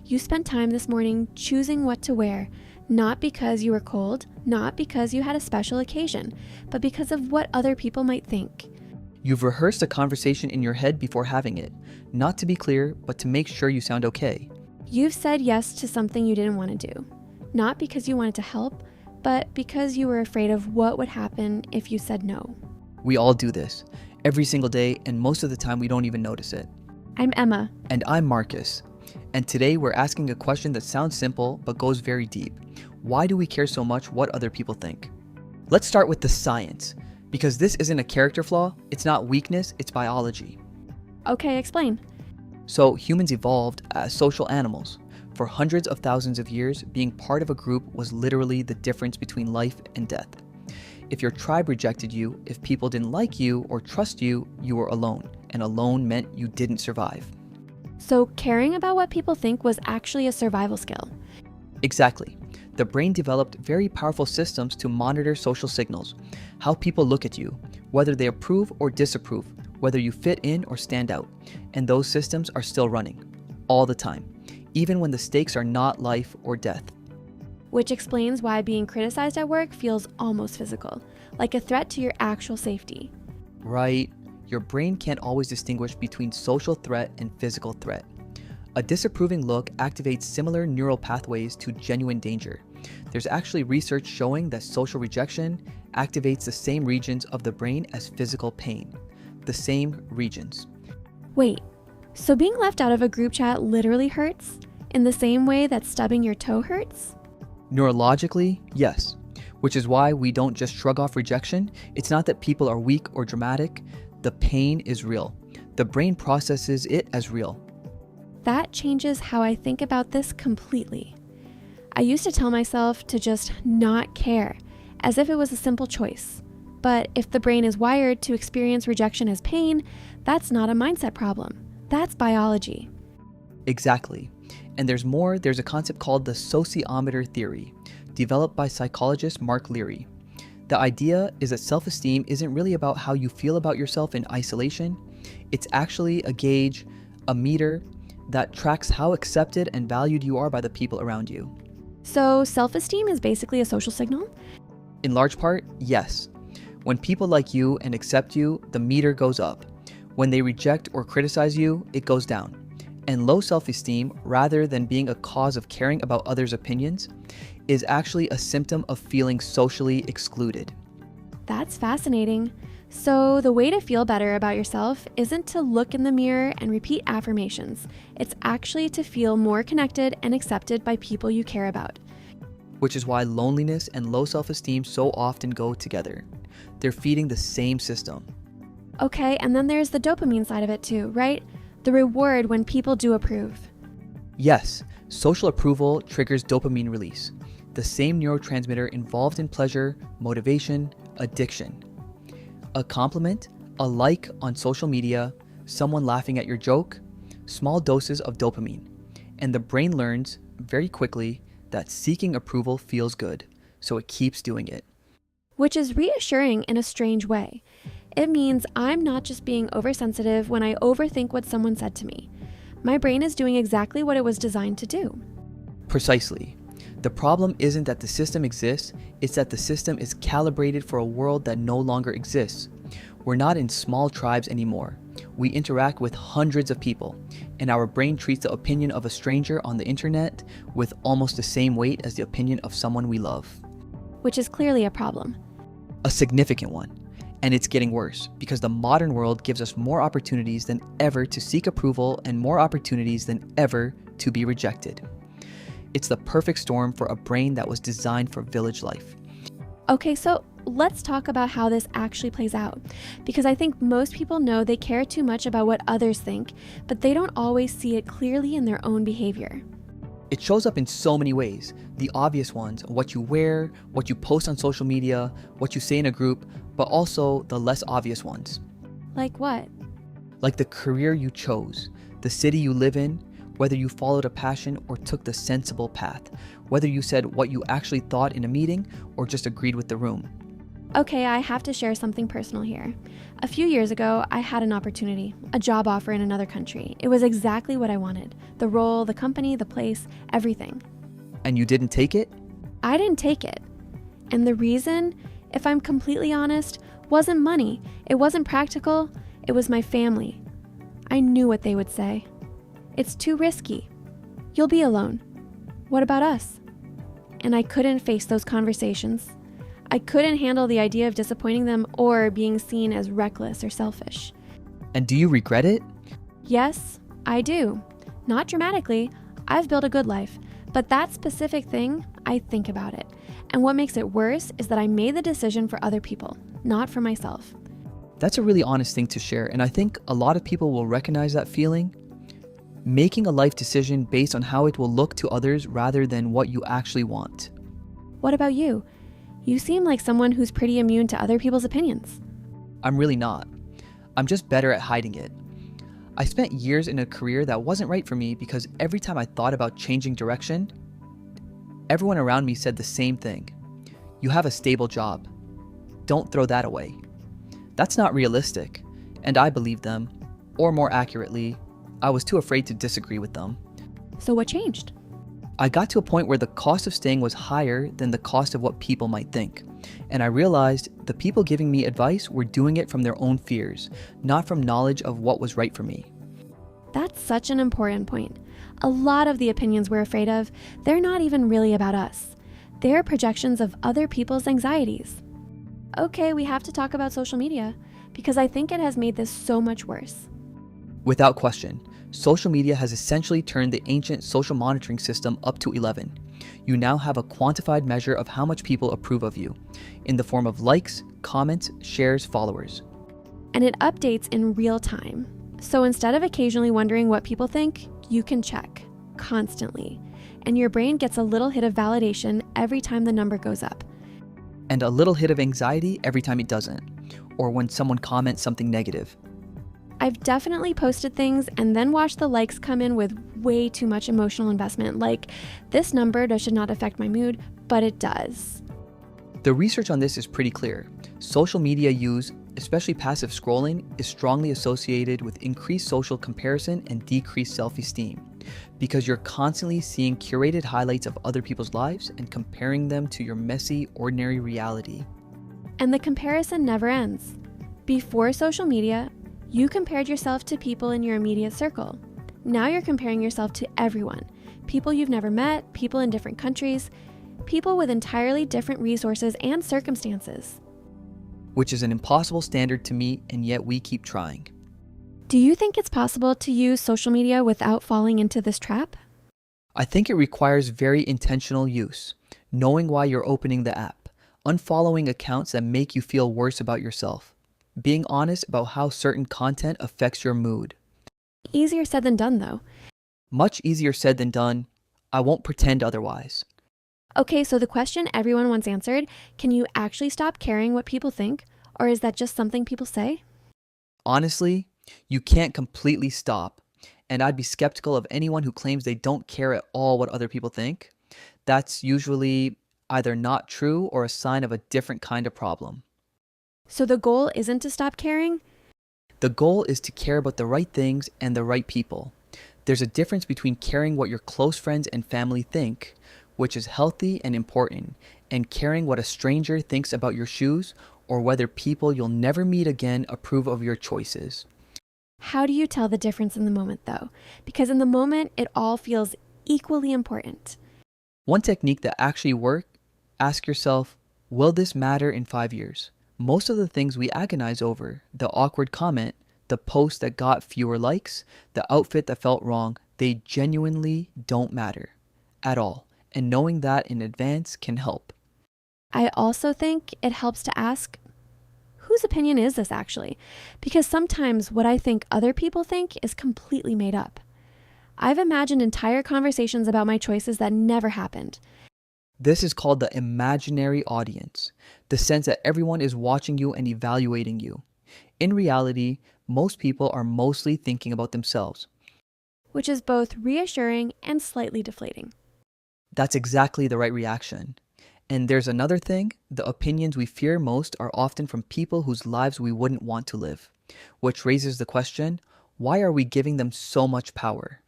You spent time this morning choosing what to wear, not because you were cold, not because you had a special occasion, but because of what other people might think. You've rehearsed a conversation in your head before having it, not to be clear, but to make sure you sound okay. You've said yes to something you didn't want to do, not because you wanted to help, but because you were afraid of what would happen if you said no. We all do this, every single day, and most of the time we don't even notice it. I'm Emma. And I'm Marcus. And today we're asking a question that sounds simple, but goes very deep. Why do we care so much what other people think? Let's start with the science, because this isn't a character flaw, it's not weakness, it's biology. Okay, explain. So humans evolved as social animals. For hundreds of thousands of years, being part of a group was literally the difference between life and death. If your tribe rejected you, if people didn't like you or trust you, you were alone, and alone meant you didn't survive. So caring about what people think was actually a survival skill. Exactly. The brain developed very powerful systems to monitor social signals, how people look at you, whether they approve or disapprove, whether you fit in or stand out. And those systems are still running, all the time, even when the stakes are not life or death. Which explains why being criticized at work feels almost physical, like a threat to your actual safety. Right. Your brain can't always distinguish between social threat and physical threat. A disapproving look activates similar neural pathways to genuine danger. There's actually research showing that social rejection activates the same regions of the brain as physical pain. The same regions. Wait, so being left out of a group chat literally hurts? In the same way that stubbing your toe hurts? Neurologically, yes. Which is why we don't just shrug off rejection. It's not that people are weak or dramatic. The pain is real. The brain processes it as real. That changes how I think about this completely. I used to tell myself to just not care, as if it was a simple choice. But if the brain is wired to experience rejection as pain, that's not a mindset problem. That's biology. Exactly. And there's more. There's a concept called the sociometer theory, developed by psychologist Mark Leary. The idea is that self-esteem isn't really about how you feel about yourself in isolation. It's actually a gauge, a meter, that tracks how accepted and valued you are by the people around you. So self-esteem is basically a social signal? In large part, yes. When people like you and accept you, the meter goes up. When they reject or criticize you, it goes down. And low self-esteem, rather than being a cause of caring about others' opinions, is actually a symptom of feeling socially excluded. That's fascinating. So the way to feel better about yourself isn't to look in the mirror and repeat affirmations. It's actually to feel more connected and accepted by people you care about. Which is why loneliness and low self-esteem so often go together. They're feeding the same system. Okay, and then there's the dopamine side of it too, right? The reward when people do approve. Yes, social approval triggers dopamine release, the same neurotransmitter involved in pleasure, motivation, addiction. A compliment, a like on social media, someone laughing at your joke, small doses of dopamine. And the brain learns very quickly that seeking approval feels good, so it keeps doing it. Which is reassuring in a strange way. It means I'm not just being oversensitive when I overthink what someone said to me. My brain is doing exactly what it was designed to do. Precisely. The problem isn't that the system exists, it's that the system is calibrated for a world that no longer exists. We're not in small tribes anymore. We interact with hundreds of people, and our brain treats the opinion of a stranger on the internet with almost the same weight as the opinion of someone we love. Which is clearly a problem. A significant one. And it's getting worse because the modern world gives us more opportunities than ever to seek approval and more opportunities than ever to be rejected. It's the perfect storm for a brain that was designed for village life. Okay, so let's talk about how this actually plays out, because I think most people know they care too much about what others think, but they don't always see it clearly in their own behavior. It shows up in so many ways. The obvious ones, what you wear, what you post on social media, what you say in a group, but also the less obvious ones. Like what? Like the career you chose, the city you live in, whether you followed a passion or took the sensible path, whether you said what you actually thought in a meeting or just agreed with the room. Okay, I have to share something personal here. A few years ago, I had an opportunity, a job offer in another country. It was exactly what I wanted. The role, the company, the place, everything. And you didn't take it? I didn't take it. And the reason, if I'm completely honest, wasn't money. It wasn't practical. It was my family. I knew what they would say. It's too risky. You'll be alone. What about us? And I couldn't face those conversations. I couldn't handle the idea of disappointing them or being seen as reckless or selfish. And do you regret it? Yes, I do. Not dramatically. I've built a good life. But that specific thing, I think about it. And what makes it worse is that I made the decision for other people, not for myself. That's a really honest thing to share, and I think a lot of people will recognize that feeling. Making a life decision based on how it will look to others rather than what you actually want. What about you? You seem like someone who's pretty immune to other people's opinions. I'm really not. I'm just better at hiding it. I spent years in a career that wasn't right for me because every time I thought about changing direction, everyone around me said the same thing. You have a stable job. Don't throw that away. That's not realistic, and I believed them, or more accurately, I was too afraid to disagree with them. So what changed? I got to a point where the cost of staying was higher than the cost of what people might think. And I realized the people giving me advice were doing it from their own fears, not from knowledge of what was right for me. That's such an important point. A lot of the opinions we're afraid of, they're not even really about us. They're projections of other people's anxieties. Okay, we have to talk about social media, because I think it has made this so much worse. Without question, social media has essentially turned the ancient social monitoring system up to 11. You now have a quantified measure of how much people approve of you, in the form of likes, comments, shares, followers. And it updates in real time. So instead of occasionally wondering what people think, you can check constantly. And your brain gets a little hit of validation every time the number goes up. And a little hit of anxiety every time it doesn't, or when someone comments something negative. I've definitely posted things and then watched the likes come in with way too much emotional investment, like, this number should not affect my mood, but it does. The research on this is pretty clear. Social media use, especially passive scrolling, is strongly associated with increased social comparison and decreased self-esteem, because you're constantly seeing curated highlights of other people's lives and comparing them to your messy, ordinary reality. And the comparison never ends. Before social media, you compared yourself to people in your immediate circle. Now you're comparing yourself to everyone. People you've never met, people in different countries, people with entirely different resources and circumstances. Which is an impossible standard to meet, and yet we keep trying. Do you think it's possible to use social media without falling into this trap? I think it requires very intentional use, knowing why you're opening the app, unfollowing accounts that make you feel worse about yourself, being honest about how certain content affects your mood. Easier said than done, though. Much easier said than done. I won't pretend otherwise. Okay, so the question everyone wants answered, can you actually stop caring what people think? Or is that just something people say? Honestly, you can't completely stop, and I'd be skeptical of anyone who claims they don't care at all what other people think. That's usually either not true or a sign of a different kind of problem. So the goal isn't to stop caring? The goal is to care about the right things and the right people. There's a difference between caring what your close friends and family think, which is healthy and important, and caring what a stranger thinks about your shoes or whether people you'll never meet again approve of your choices. How do you tell the difference in the moment, though? Because in the moment, it all feels equally important. One technique that actually works, ask yourself, will this matter in 5 years? Most of the things we agonize over, the awkward comment, the post that got fewer likes, the outfit that felt wrong, they genuinely don't matter at all. And knowing that in advance can help. I also think it helps to ask, whose opinion is this actually? Because sometimes what I think other people think is completely made up. I've imagined entire conversations about my choices that never happened. This is called the imaginary audience, the sense that everyone is watching you and evaluating you. In reality, most people are mostly thinking about themselves. Which is both reassuring and slightly deflating. That's exactly the right reaction. And there's another thing, the opinions we fear most are often from people whose lives we wouldn't want to live, which raises the question, why are we giving them so much power?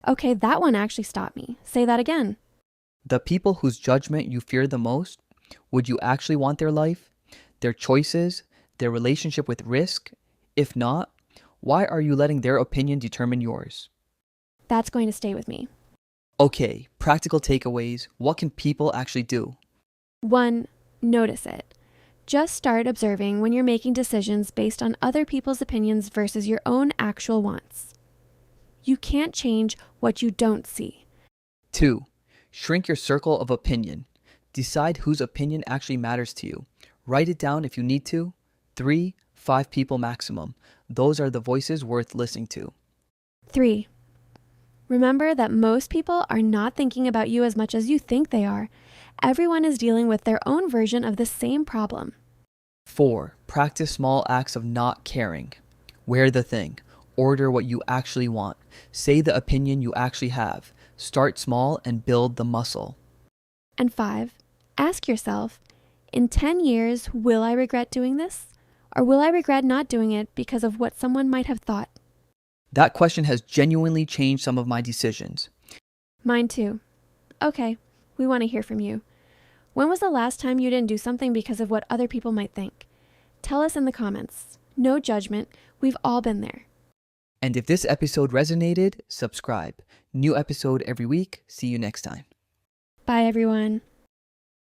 Okay, that one actually stopped me. Say that again. The people whose judgment you fear the most, would you actually want their life, their choices, their relationship with risk? If not, why are you letting their opinion determine yours? That's going to stay with me. Okay, practical takeaways. What can people actually do? 1. Notice it. Just start observing when you're making decisions based on other people's opinions versus your own actual wants. You can't change what you don't see. 2. Shrink your circle of opinion. Decide whose opinion actually matters to you. Write it down if you need to. 3. 5 people maximum. Those are the voices worth listening to. 3. Remember that most people are not thinking about you as much as you think they are. Everyone is dealing with their own version of the same problem. 4. Practice small acts of not caring. Wear the thing. Order what you actually want. Say the opinion you actually have. Start small and build the muscle. And 5. Ask yourself, in 10 years, will I regret doing this? Or will I regret not doing it because of what someone might have thought? That question has genuinely changed some of my decisions. Mine too. Okay, we want to hear from you. When was the last time you didn't do something because of what other people might think? Tell us in the comments. No judgment. We've all been there. And if this episode resonated, subscribe. New episode every week. See you next time. Bye, everyone.